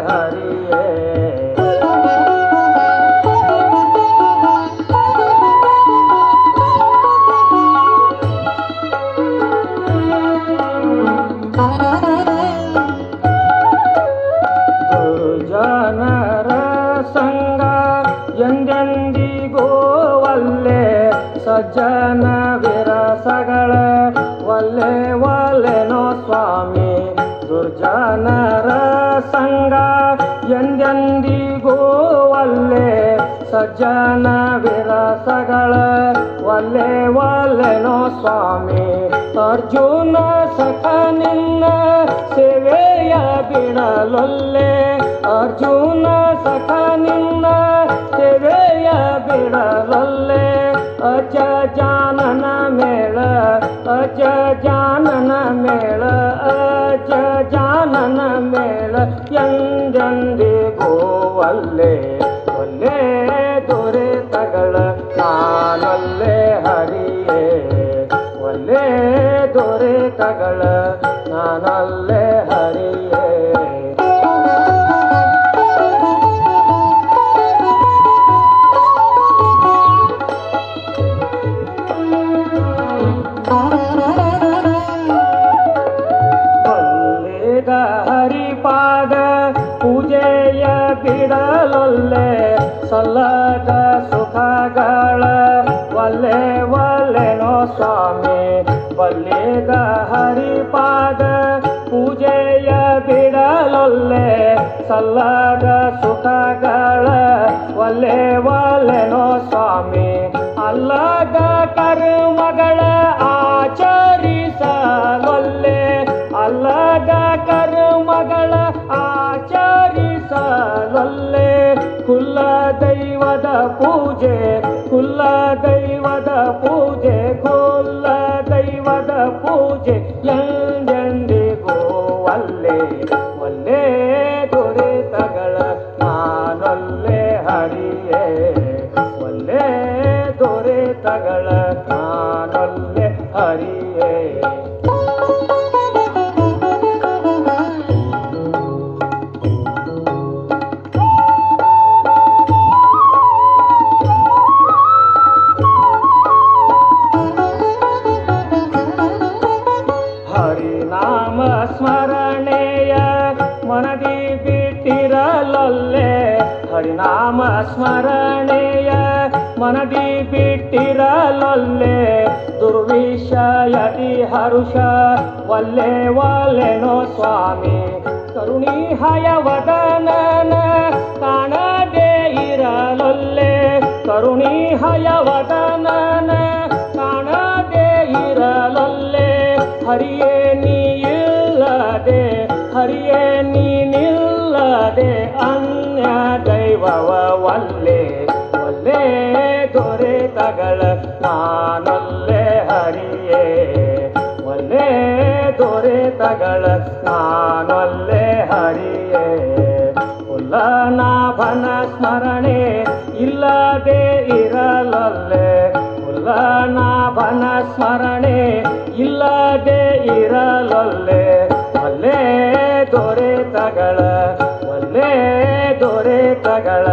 ಹರಿಯೇ. ದುರ್ಜನರ ಸಂಗ ಎಂದೆಂದಿಗೂ ಒಲ್ಲೆ, ಸಜ್ಜನ ವಿರಸಗಳ ಒಲ್ಲೆ ಒಲ್ಲೆನೋ ಸ್ವಾಮಿ. ದುರ್ಜನರ ಸಂಗ ಎಂದೆಂದಿಗೂ ಒಲ್ಲೆ, ಸಜ್ಜನ ವಿರಸಗಳ ಒಲ್ಲೆ ಒಲ್ಲೆನೋ ಸ್ವಾಮಿ. ಅರ್ಜುನ ಸಖ ನಿನ್ನ ಸೇವೆಯ ಬಿಡಲೊಲ್ಲೆ, ಅರ್ಜುನ ಸಖ ನಿನ್ನ ಸೇವೆಯ ಬಿಡಲೊಲ್ಲೆ. ಅಜ ಜಾನನ ಮೇಳ, ಅಜ ಜಾನನ ಮೇಳ, ಅಜ ಜಾನನ ಮೇಳ ಎಂದೆಂದಿಗೂ ಒಲ್ಲೆ ಒಲ್ಲೆ ದೊರೆತಗಳ ನಾನೊಲ್ಲೆ ಹರಿಯೇ. ಒಲ್ಲೆ ದೊರೆತಗಳ ನಾನೊಲ್ಲೆ ಹರಿಯೇ. ಒಲ್ಲೆದ ಹರಿಪಾದ ಪೂಜೆಯ ಬಿಡಲೊಲ್ಲೆ, ಸಲ್ಲದ ಸುಖಗಳ ಒಲ್ಲೆ ಒಲ್ಲೆನೋ ಸ್ವಾಮಿ. ಒಲ್ಲೆದ ಹರಿಪಾದ ಪೂಜೆಯ ಬಿಡಲೊಲ್ಲೆ, ಸಲ್ಲದ ಸುಖಗಳ ಒಲ್ಲೆ ಒಲ್ಲೆನೋ ಸ್ವಾಮಿ. ಅಲ್ಲದ ಕರ್ಮಗಳ ಆಚರಿಸಲೊಲ್ಲೆ, ಅಲ್ಲದ ಕರ್ಮಗಳ ಆಚರಿಸಲೊಲ್ಲೆ. ಕುಲ ದೈವದ ಪೂಜೆ, ಕುಲ ದೈವದ ಪೂಜೆ, ಕುಲ ದೈವದ ಪೂಜೆ ಎಂದೆಂದಿಗೂ ಒಲ್ಲೆ ಒಲ್ಲೆ ದೊರೆತಗಳ ನಾನೊಲ್ಲೆ ಹರಿಯೇ. ಒಲ್ಲೆ ದೊರೆತಗಳ ನಾನೊಲ್ಲೆ ಹರಿಯೇ. ಹರಿನಾಮ ಸ್ಮರಣೆಯ ಮನದಿ ಬಿಟ್ಟಿರಲೊಲ್ಲೆ, ಹರಿನಾಮ ಸ್ಮರಣೆಯ ಮನದಿ ಬಿಟ್ಟಿರಲೊಲ್ಲೆ. ದುರ್ವಿಷಯದಿ ಹರುಷ ಒಲ್ಲೆ ಒಲ್ಲೆನೋ ಸ್ವಾಮಿ. ಕರುಣಿ ಹಯವದನನ ಕಾಣದೇ ಇರಲೊಲ್ಲೆ, ಕರುಣಿ ಹಯವದನನ ಕಾಣದೇ ಇರಲೊಲ್ಲೆ. ಹರಿಯೇ ನೀ ಇಲ್ಲದೆ, ಹರಿಯೇ ನೀನಿಲ್ಲದೆ ಅನ್ಯ ದೈವವ ಒಲ್ಲೆ ಒಲ್ಲೆ ದೊರೆತಗಳ ನಾನೊಲ್ಲೆ ಹರಿಯೇ. ಒಲ್ಲೆ ದೊರೆತಗಳ ನಾನೊಲ್ಲೆ ಹರಿಯೇ. ಕುಲನಾಭನ ಸ್ಮರಣೆ ಇಲ್ಲದೆ ಇರಲೊಲ್ಲೆ, ಕುಲನಾಭನ ಸ್ಮರಣೆ ಇಲ್ಲದೆ ಇರಲೊಲ್ಲೆ. ಒಲ್ಲೆ ದೊರೆತಗಳ ಒಲ್ಲೆ ದೊರೆತಗಳ